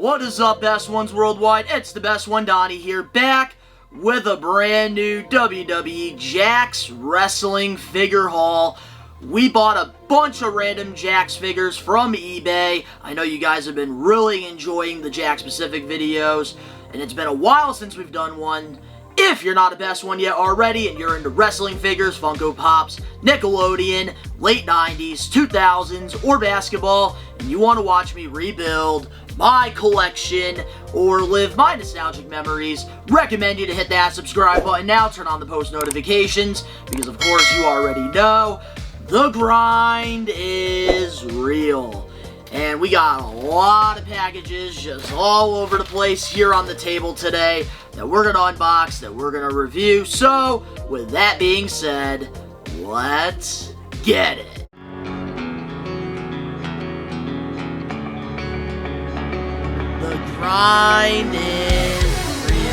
What is up, best ones worldwide? It's the best one, Donnie here, back with a brand new WWE Jakks wrestling figure haul. We bought a bunch of random Jakks figures from eBay. I know you guys have been really enjoying the Jakks specific videos, and it's been a while since we've done one. If you're not a best one yet already and you're into wrestling figures, Funko Pops, Nickelodeon, late 90s, 2000s, or basketball, and you want to watch me rebuild my collection or live my nostalgic memories, recommend you to hit that subscribe button now, turn on the post notifications, because of course you already know, the grind is real. And we got a lot of packages just all over the place here on the table today that we're going to unbox, that we're going to review. So, with that being said, let's get it. The grind is real.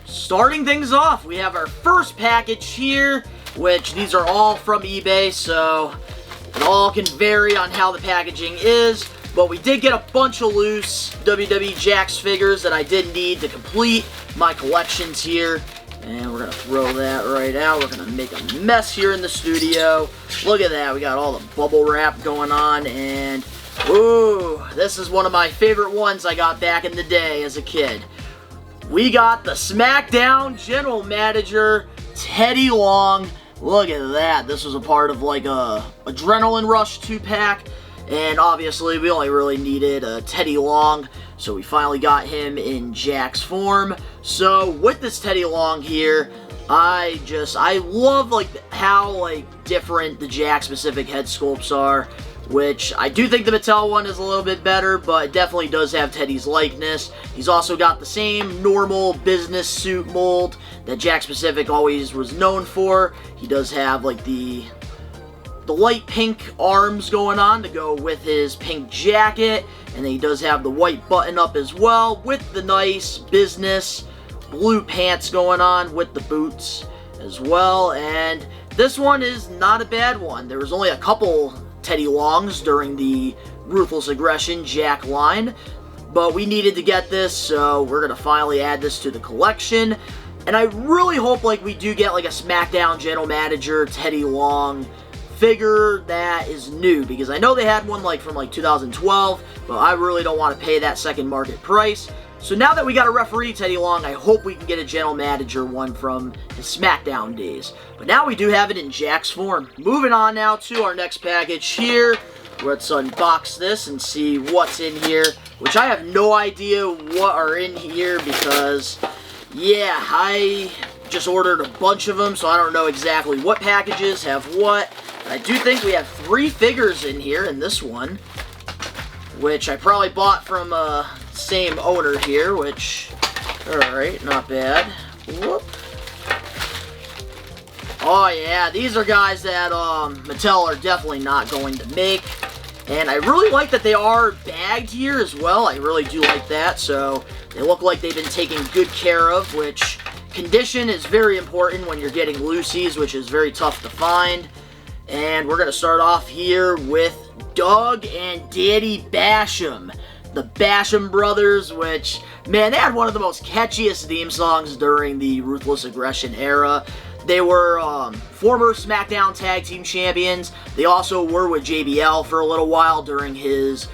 Starting things off, we have our first package here, which these are all from eBay, so it all can vary on how the packaging is, but we did get a bunch of loose WWE Jakks figures that I did need to complete my collections here, and we're going to throw that right out. We're going to make a mess here in the studio. Look at that, we got all the bubble wrap going on, and ooh, this is one of my favorite ones I got back in the day as a kid. We got the SmackDown General Manager, Teddy Long. Look at that. This was a part of like a Adrenaline Rush 2-pack. And obviously we only really needed a Teddy Long. So we finally got him in Jakks form. So with this Teddy Long here, I love like how like different the Jakks specific head sculpts are. Which I do think the Mattel one is a little bit better, but it definitely does have Teddy's likeness. He's also got the same normal business suit mold that Jakks Pacific always was known for. He does have like the light pink arms going on to go with his pink jacket, and then he does have the white button up as well with the nice business blue pants going on with the boots as well. And this one is not a bad one. There was only a couple Teddy Longs during the Ruthless Aggression Jack line, but we needed to get this, so we're gonna finally add this to the collection. And I really hope like we do get like a SmackDown General Manager Teddy Long figure that is new, because I know they had one like from like 2012, but I really don't want to pay that second market price. So now that we got a referee Teddy Long, I hope we can get a General Manager one from his SmackDown days. But now we do have it in Jakks form. Moving on now to our next package here. Let's unbox this and see what's in here, which I have no idea what are in here because, yeah, I just ordered a bunch of them, so I don't know exactly what packages have what. But I do think we have 3 figures in here in this one, which I probably bought from same owner here, which, alright, not bad. Whoop. Oh yeah, these are guys that Mattel are definitely not going to make. And I really like that they are bagged here as well. I really do like that. So they look like they've been taken good care of, which condition is very important when you're getting loosies, which is very tough to find. And we're going to start off here with Doug and Daddy Basham. The Basham brothers, which, man, they had one of the most catchiest theme songs during the Ruthless Aggression era. They were former SmackDown Tag Team Champions. They also were with JBL for a little while during his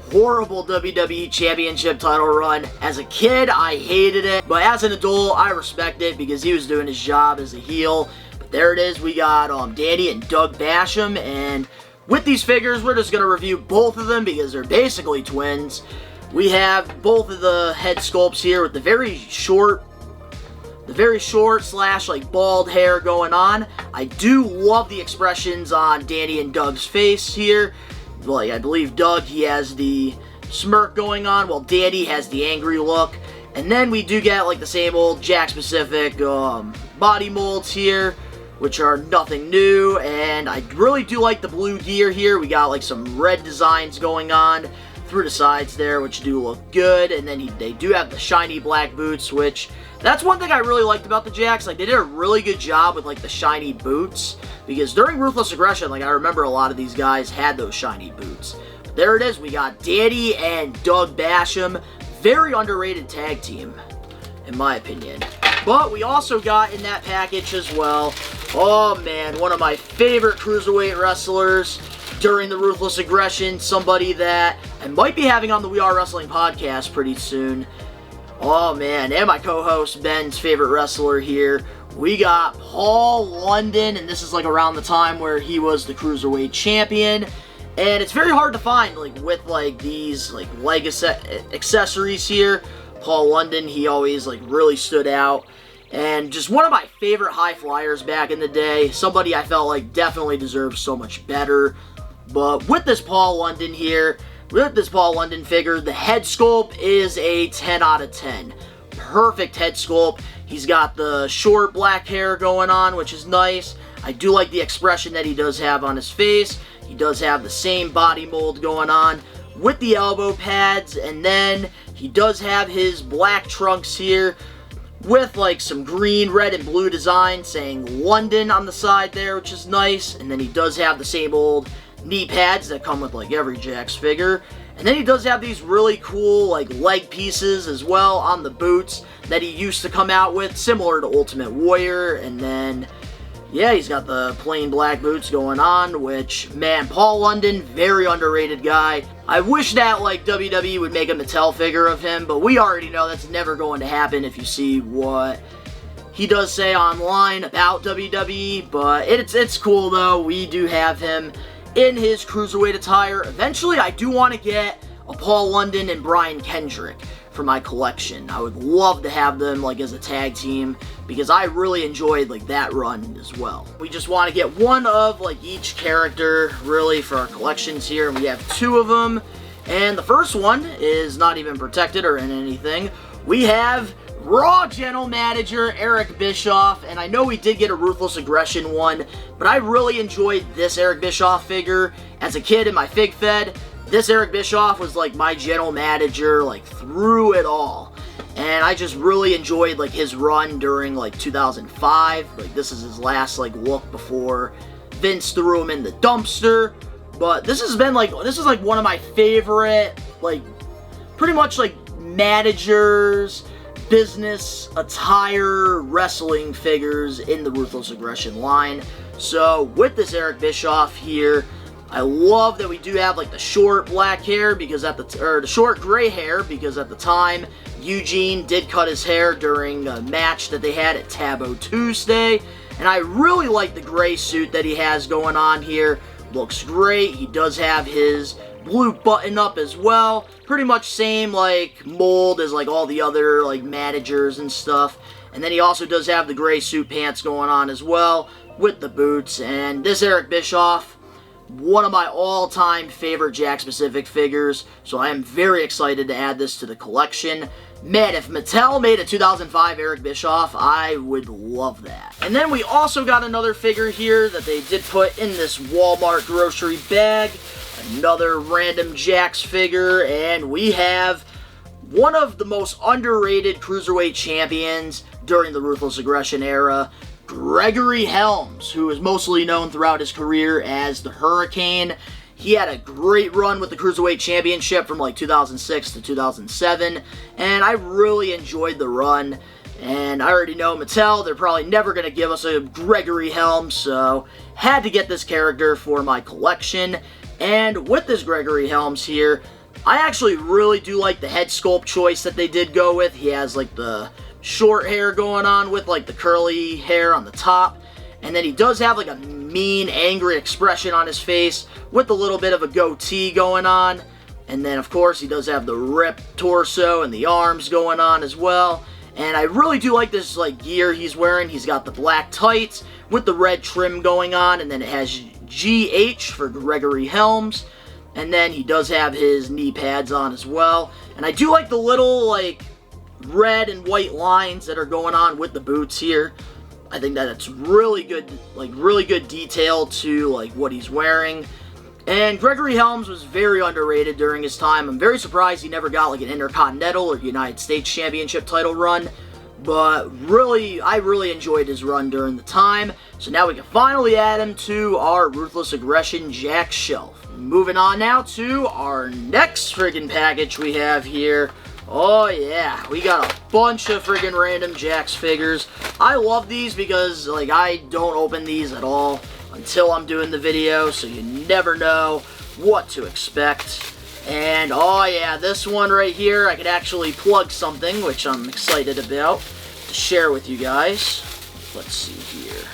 horrible WWE Championship title run. As a kid, I hated it, but as an adult, I respect it because he was doing his job as a heel. But there it is. We got Daddy and Doug Basham, and with these figures, we're just going to review both of them because they're basically twins. We have both of the head sculpts here with the very short slash like bald hair going on. I do love the expressions on Danny and Doug's face here. Like, I believe Doug, he has the smirk going on, while Danny has the angry look. And then we do get like the same old Jakks specific body molds here. which are nothing new, and I really do like the blue gear here. We got like some red designs going on through the sides there, which do look good, and then they do have the shiny black boots, which that's one thing I really liked about the Jakks. Like, they did a really good job with like the shiny boots, because during Ruthless Aggression, like, I remember a lot of these guys had those shiny boots. But there it is, we got Danny and Doug Basham. Very underrated tag team, in my opinion. But we also got in that package as well, oh man, one of my favorite cruiserweight wrestlers during the Ruthless Aggression, somebody that I might be having on the We Are Wrestling podcast pretty soon. Oh man, and my co-host Ben's favorite wrestler here. We got Paul London, and this is like around the time where he was the cruiserweight champion. And it's very hard to find, like, with like these like leg accessories here. Paul London, he always like really stood out, and just one of my favorite high flyers back in the day. Somebody I felt like definitely deserved so much better. But with this Paul London here, with this Paul London figure, the head sculpt is a 10 out of 10. Perfect head sculpt. He's got the short black hair going on, which is nice. I do like the expression that he does have on his face. He does have the same body mold going on with the elbow pads, and then he does have his black trunks here with like some green, red, and blue design saying London on the side there, which is nice. And then he does have the same old knee pads that come with like every Jakks figure. And then he does have these really cool like leg pieces as well on the boots that he used to come out with, similar to Ultimate Warrior. And then yeah, he's got the plain black boots going on, which, man, Paul London, very underrated guy. I wish that, like, WWE would make a Mattel figure of him, but we already know that's never going to happen if you see what he does say online about WWE. But it's cool, though. We do have him in his cruiserweight attire. Eventually, I do want to get a Paul London and Brian Kendrick for my collection. I would love to have them like as a tag team, because I really enjoyed like that run as well. We just want to get one of like each character really for our collections here, and we have two of them. And the first one is not even protected or in anything. We have Raw General Manager Eric Bischoff, and I know we did get a Ruthless Aggression one, but I really enjoyed this Eric Bischoff figure as a kid in my Fig Fed. This Eric Bischoff was like my general manager like through it all, and I just really enjoyed like his run during like 2005. Like, this is his last like look before Vince threw him in the dumpster. But this is like one of my favorite like pretty much like managers, business attire, wrestling figures in the Ruthless Aggression line. So with this Eric Bischoff here, I love that we do have like the short black hair, because the short gray hair, because at the time Eugene did cut his hair during a match that they had at Tabo Tuesday. And I really like the gray suit that he has going on here. Looks great. He does have his blue button up as well. Pretty much same like mold as like all the other like managers and stuff. And then he also does have the gray suit pants going on as well with the boots. And this Eric Bischoff, one of my all-time favorite Jakks-specific figures, so I am very excited to add this to the collection. Man, if Mattel made a 2005 Eric Bischoff, I would love that. And then we also got another figure here that they did put in this Walmart grocery bag. Another random Jakks figure, and we have one of the most underrated cruiserweight champions during the Ruthless Aggression era, Gregory Helms, who is mostly known throughout his career as the Hurricane. He had a great run with the Cruiserweight Championship from like 2006 to 2007, and I really enjoyed the run. And I already know Mattel, they're probably never going to give us a Gregory Helms, so had to get this character for my collection. And with this Gregory Helms here, I actually really do like the head sculpt choice that they did go with. He has like the short hair going on with like the curly hair on the top, and then he does have like a mean, angry expression on his face with a little bit of a goatee going on. And then of course he does have the ripped torso and the arms going on as well. And I really do like this like gear he's wearing. He's got the black tights with the red trim going on, and then it has GH for Gregory Helms. And then he does have his knee pads on as well. And I do like the little like red and white lines that are going on with the boots here. I think that it's really good, like really good detail to like what he's wearing. And Gregory Helms was very underrated during his time. I'm very surprised he never got like an Intercontinental or United States Championship title run. But really, I really enjoyed his run during the time. So now we can finally add him to our Ruthless Aggression Jakks shelf. Moving on now to our next friggin' package we have here. Oh yeah, we got a bunch of friggin' random Jakks figures. I love these because like I don't open these at all until I'm doing the video, so you never know what to expect. And oh yeah, this one right here, I could actually plug something, which I'm excited about to share with you guys. Let's see here.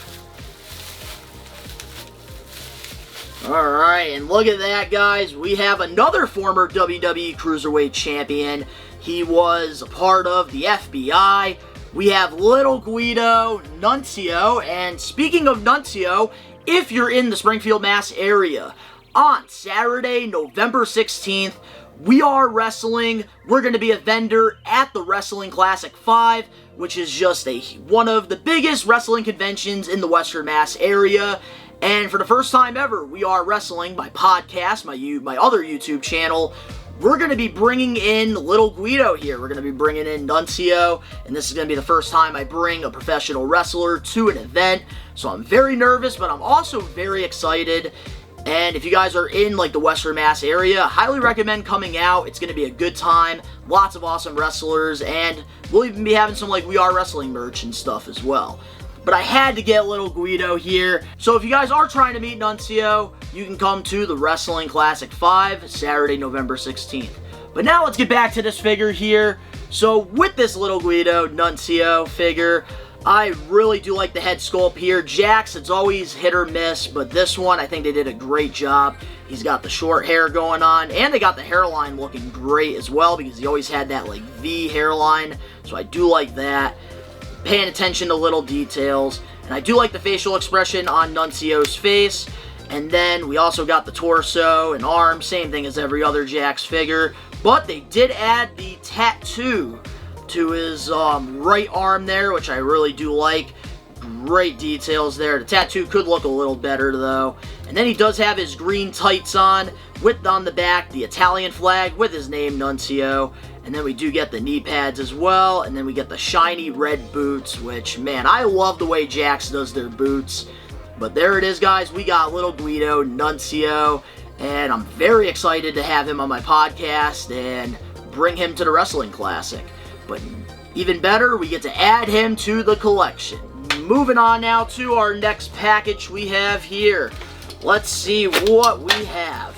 Alright, and look at that, guys. We have another former WWE Cruiserweight Champion. He was a part of the FBI. We have little Guido Nuncio, and speaking of Nuncio, if you're in the Springfield, Mass area, on Saturday, November 16th, we are wrestling. We're going to be a vendor at the Wrestling Classic 5, which is just one of the biggest wrestling conventions in the Western Mass area. And for the first time ever, we are wrestling by podcast, my other YouTube channel. We're going to be bringing in little Guido here. We're going to be bringing in Nuncio, and this is going to be the first time I bring a professional wrestler to an event. So I'm very nervous, but I'm also very excited. And if you guys are in like the Western Mass area, I highly recommend coming out. It's going to be a good time. Lots of awesome wrestlers, and we'll even be having some like We Are Wrestling merch and stuff as well. But I had to get little Guido here. So if you guys are trying to meet Nuncio, you can come to the Wrestling Classic 5, Saturday, November 16th. But now let's get back to this figure here. So with this little Guido Nuncio figure, I really do like the head sculpt here. Jakks, it's always hit or miss, but this one, I think they did a great job. He's got the short hair going on, and they got the hairline looking great as well, because he always had that like V hairline, so I do like that. Paying attention to little details, and I do like the facial expression on Nuncio's face. And then we also got the torso and arm, same thing as every other Jakks figure, but they did add the tattoo to his right arm there, which I really do like. Great details there. The tattoo could look a little better though. And then he does have his green tights on, with on the back the Italian flag with his name Nuncio. And then we do get the knee pads as well, and then we get the shiny red boots, which, man, I love the way Jakks does their boots. But there it is, guys. We got little Guido Nuncio, and I'm very excited to have him on my podcast and bring him to the Wrestling Classic. But even better, we get to add him to the collection. Moving on now to our next package we have here. Let's see what we have,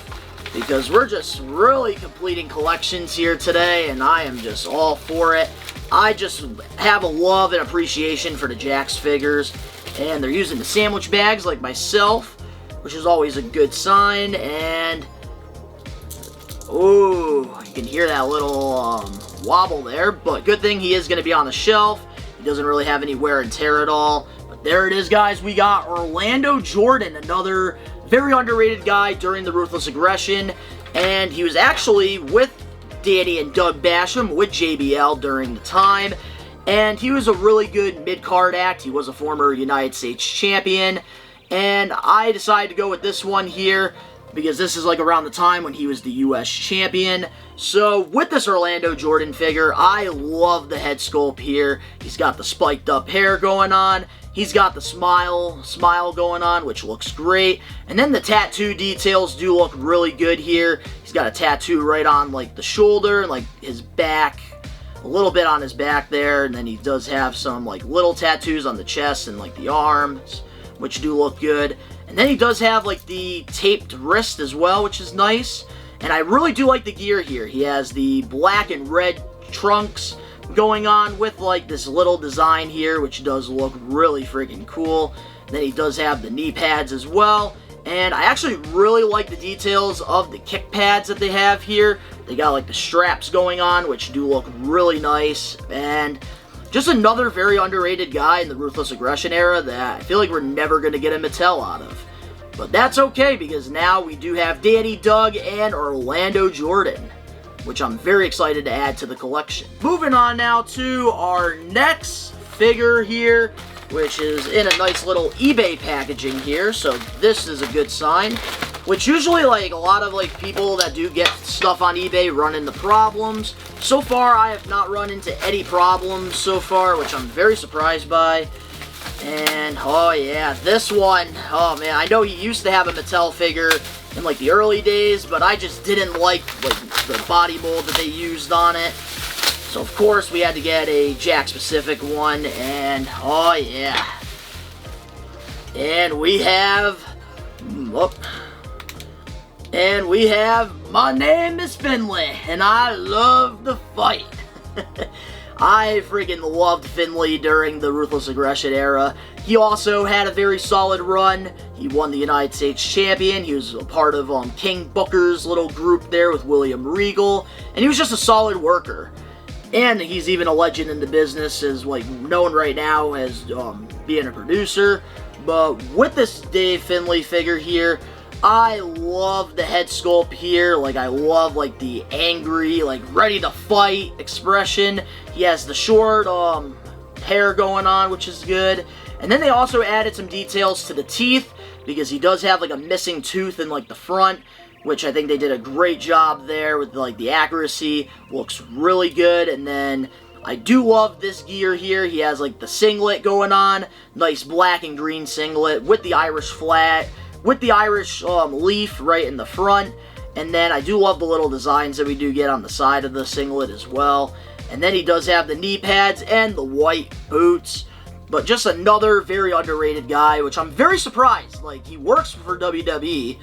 because we're just really completing collections here today, and I am just all for it. I just have a love and appreciation for the Jakks figures, and they're using the sandwich bags like myself, which is always a good sign. And ooh, you can hear that little wobble there, but good thing he is going to be on the shelf. He doesn't really have any wear and tear at all. But there it is, guys. We got Orlando Jordan, another very underrated guy during the Ruthless Aggression, and he was actually with Danny and Doug Basham with JBL during the time, and he was a really good mid-card act. He was a former United States champion, and I decided to go with this one here because this is like around the time when he was the US champion. So with this Orlando Jordan figure, I love the head sculpt here. He's got the spiked up hair going on. He's got the smile going on, which looks great. And then the tattoo details do look really good here. He's got a tattoo right on like the shoulder and like his back, a little bit on his back there. And then he does have some like little tattoos on the chest and like the arms, which do look good. And then he does have like the taped wrist as well, which is nice. And I really do like the gear here. He has the black and red trunks going on with like this little design here, which does look really freaking cool. Then he does have the knee pads as well, and I actually really like the details of the kick pads that they have here. They got like the straps going on, which do look really nice, and just another very underrated guy in the Ruthless Aggression era that I feel like we're never going to get a Mattel out of. But that's okay, because now we do have Danny, Doug, and Orlando Jordan, which I'm very excited to add to the collection. Moving on now to our next figure here. which is in a nice little eBay packaging here, so this is a good sign. Which usually, like, a lot of, like, people that do get stuff on eBay run into problems. So far, I have not run into any problems so far, which I'm very surprised by. And, oh yeah, this one, oh man, I know he used to have a Mattel figure in, like, the early days, but I just didn't like the body mold that they used on it. So, of course, we had to get a Jakks-specific one, and, oh yeah. And we have, my name is Finley, and I love to fight. I freaking loved Finley during the Ruthless Aggression era. He also had a very solid run. He won the United States Champion. He was a part of King Booker's little group there with William Regal, and he was just a solid worker. And he's even a legend in the business, as like known right now as being a producer. But with this Dave Finley figure here, I love the head sculpt here. Like, I love, like, the angry, like, ready to fight expression. He has the short hair going on, which is good. And then they also added some details to the teeth, because he does have, like, a missing tooth in, like, the front, which I think they did a great job there with, like, the accuracy. Looks really good. And then I do love this gear here. He has, like, the singlet going on. Nice black and green singlet with the Irish flat, with the Irish leaf right in the front. And then I do love the little designs that we do get on the side of the singlet as well. And then he does have the knee pads and the white boots. But just another very underrated guy, which I'm very surprised. Like, he works for WWE,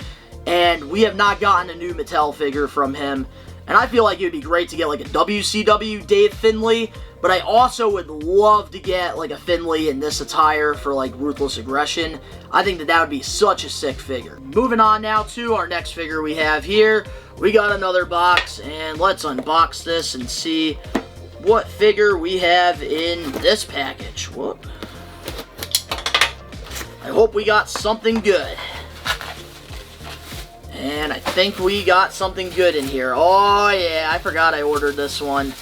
and we have not gotten a new Mattel figure from him. And I feel like it would be great to get, like, a WCW Dave Finley, but I also would love to get, like, a Finley in this attire for, like, Ruthless Aggression. I think that that would be such a sick figure. Moving on now to our next figure we have here. We got another box, and let's unbox this and see what figure we have in this package. Whoop. I hope we got something good. And I think we got something good in here. Oh yeah, I forgot I ordered this one.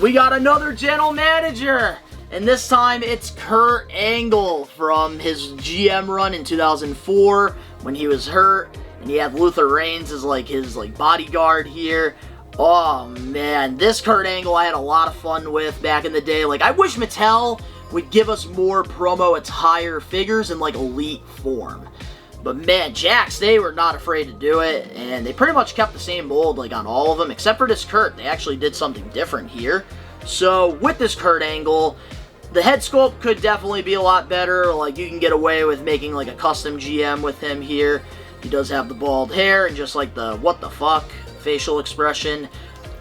We got another general manager! And this time it's Kurt Angle from his GM run in 2004 when he was hurt. And he had Luther Reigns as like his bodyguard here. Oh man, this Kurt Angle I had a lot of fun with back in the day. Like, I wish Mattel would give us more promo attire figures in like elite form. But man, Jakks, they were not afraid to do it, and they pretty much kept the same mold like on all of them, except for this Kurt. They actually did something different here. So with this Kurt Angle, the head sculpt could definitely be a lot better. Like, you can get away with making like a custom GM with him here. He does have the bald hair and just like the what the fuck facial expression.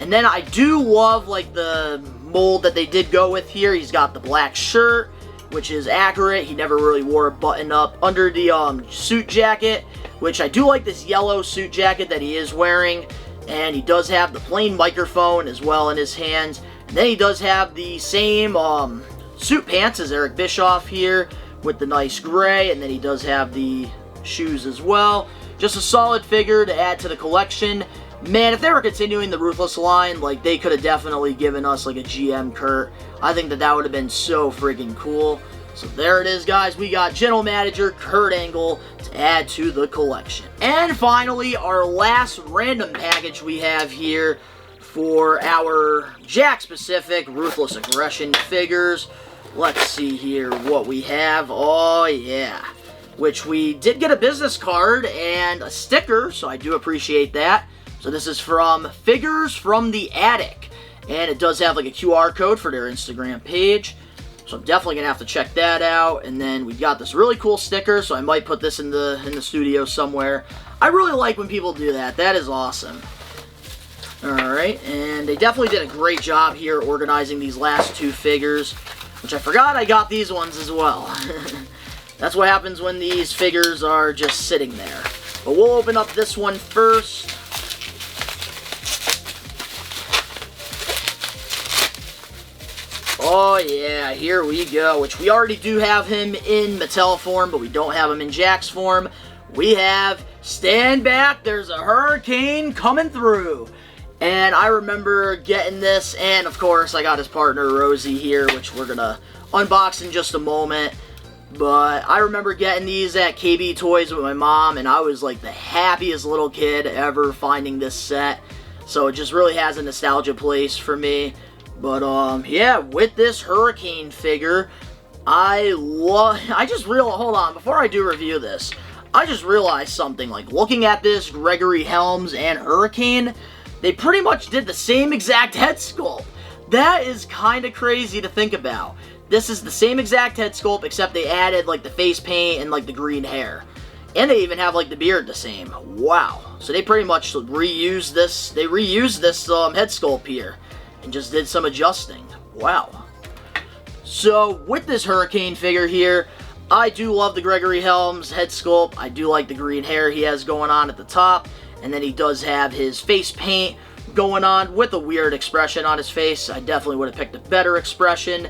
And then I do love like the mold that they did go with here. He's got the black shirt, which is accurate. He never really wore a button up under the suit jacket, which I do like this yellow suit jacket that he is wearing. And he does have the plain microphone as well in his hands. And then he does have the same suit pants as Eric Bischoff here with the nice gray. And then he does have the shoes as well. Just a solid figure to add to the collection. Man, if they were continuing the Ruthless line, like, they could have definitely given us, like, a GM Kurt. I think that that would have been so freaking cool. So there it is, guys. We got General Manager Kurt Angle to add to the collection. And finally, our last random package we have here for our Jakks-specific Ruthless Aggression figures. Let's see here what we have. Oh, yeah. Which we did get a business card and a sticker, so I do appreciate that. So this is from Figures from the Attic, and it does have like a QR code for their Instagram page, so I'm definitely gonna have to check that out. And then we got this really cool sticker, so I might put this in the studio somewhere. I really like when people do that. That is awesome. Alright, and they definitely did a great job here organizing these last two figures, which I forgot I got these ones as well. That's what happens when these figures are just sitting there. But we'll open up this one first. Oh yeah, here we go, which we already do have him in Mattel form, but we don't have him in Jakks form. We have Stand Back, There's a Hurricane Coming Through. And I remember getting this, and of course I got his partner Rosie here, which we're going to unbox in just a moment. But I remember getting these at KB Toys with my mom, and I was like the happiest little kid ever finding this set. So it just really has a nostalgia place for me. But yeah, with this Hurricane figure, hold on, before I do review this, I just realized something. Like, looking at this Gregory Helms and Hurricane, they pretty much did the same exact head sculpt. That is kind of crazy to think about. This is the same exact head sculpt, except they added, like, the face paint and, like, the green hair. And they even have, like, the beard the same. Wow. So they pretty much reused this. They reused this head sculpt here and just did some adjusting. Wow. So with this Hurricane figure here, I do love the Gregory Helms head sculpt. I do like the green hair he has going on at the top. And then he does have his face paint going on with a weird expression on his face. I definitely would have picked a better expression.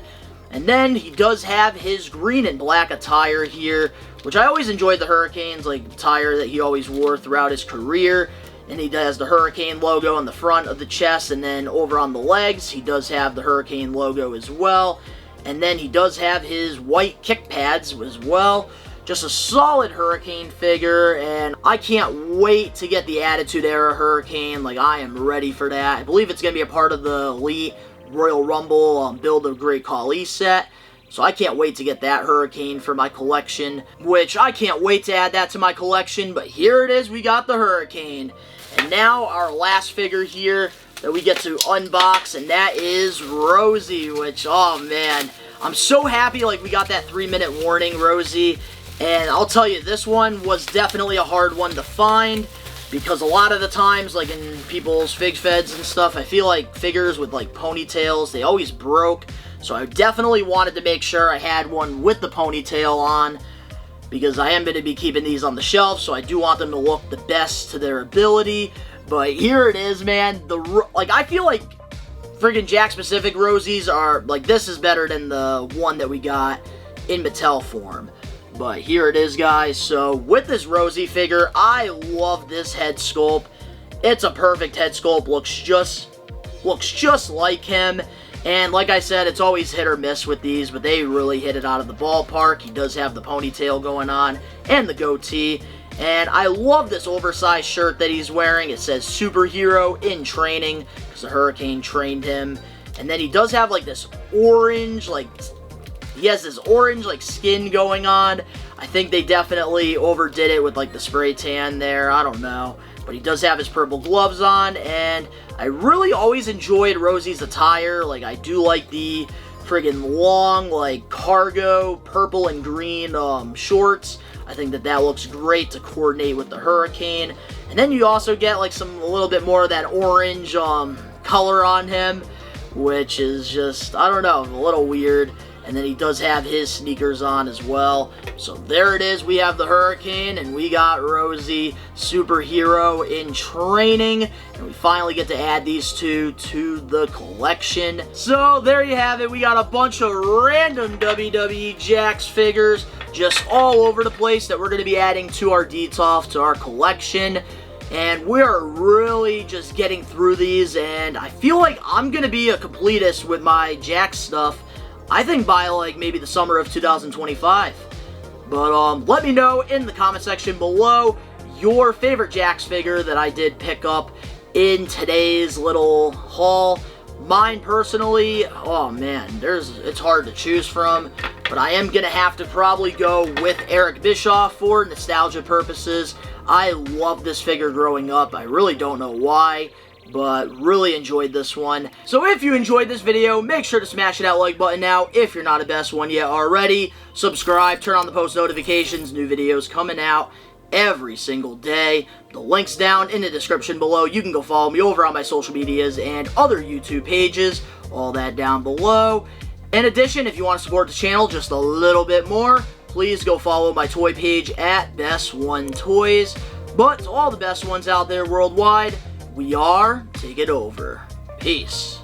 And then he does have his green and black attire here, which I always enjoyed the Hurricane's like attire that he always wore throughout his career. And he does the Hurricane logo on the front of the chest, and then over on the legs, he does have the Hurricane logo as well. And then he does have his white kick pads as well. Just a solid Hurricane figure, and I can't wait to get the Attitude Era Hurricane. Like, I am ready for that. I believe it's going to be a part of the Elite Royal Rumble Build of Great Khali set. So I can't wait to get that Hurricane for my collection, which I can't wait to add that to my collection. But here it is, we got the Hurricane. And now our last figure here that we get to unbox, and that is Rosie, which, oh man, I'm so happy like we got that 3-minute warning Rosie. And I'll tell you, this one was definitely a hard one to find, because a lot of the times, like in people's fig feds and stuff, I feel like figures with like ponytails, they always broke. So I definitely wanted to make sure I had one with the ponytail on, because I am going to be keeping these on the shelf, so I do want them to look the best to their ability. But here it is, man. I feel like friggin' Jakks Pacific Rosies are, like, this is better than the one that we got in Mattel form. But here it is, guys. So with this Rosie figure, I love this head sculpt. It's a perfect head sculpt. Looks just like him. And like I said, it's always hit or miss with these, but they really hit it out of the ballpark. He does have the ponytail going on and the goatee. And I love this oversized shirt that he's wearing. It says superhero in training, because the Hurricane trained him. And then he does have like this orange, he has this orange like skin going on. I think they definitely overdid it with like the spray tan there. I don't know. But he does have his purple gloves on, and I really always enjoyed Rosie's attire. Like, I do like the friggin' long, like, cargo purple and green shorts. I think that looks great to coordinate with the Hurricane. And then you also get, like, a little bit more of that orange color on him, which is just, I don't know, a little weird. And then he does have his sneakers on as well. So there it is. We have the Hurricane, and we got Rosie, superhero in training. And we finally get to add these two to the collection. So there you have it. We got a bunch of random WWE Jakks figures just all over the place that we're going to be adding to our DTOF, to our collection. And we're really just getting through these. And I feel like I'm going to be a completist with my Jakks stuff, I think by like maybe the summer of 2025. But let me know in the comment section below your favorite Jakks figure that I did pick up in today's little haul. Mine personally, oh man, it's hard to choose from, but I am gonna have to probably go with Eric Bischoff for nostalgia purposes. I love this figure growing up. I really don't know why, but really enjoyed this one. So if you enjoyed this video, make sure to smash that like button now if you're not a best one yet already. Subscribe, turn on the post notifications, new videos coming out every single day. The link's down in the description below. You can go follow me over on my social medias and other YouTube pages, all that down below. In addition, if you want to support the channel just a little bit more, please go follow my toy page at Best One Toys. But to all the best ones out there worldwide, we are Take It Over. Peace.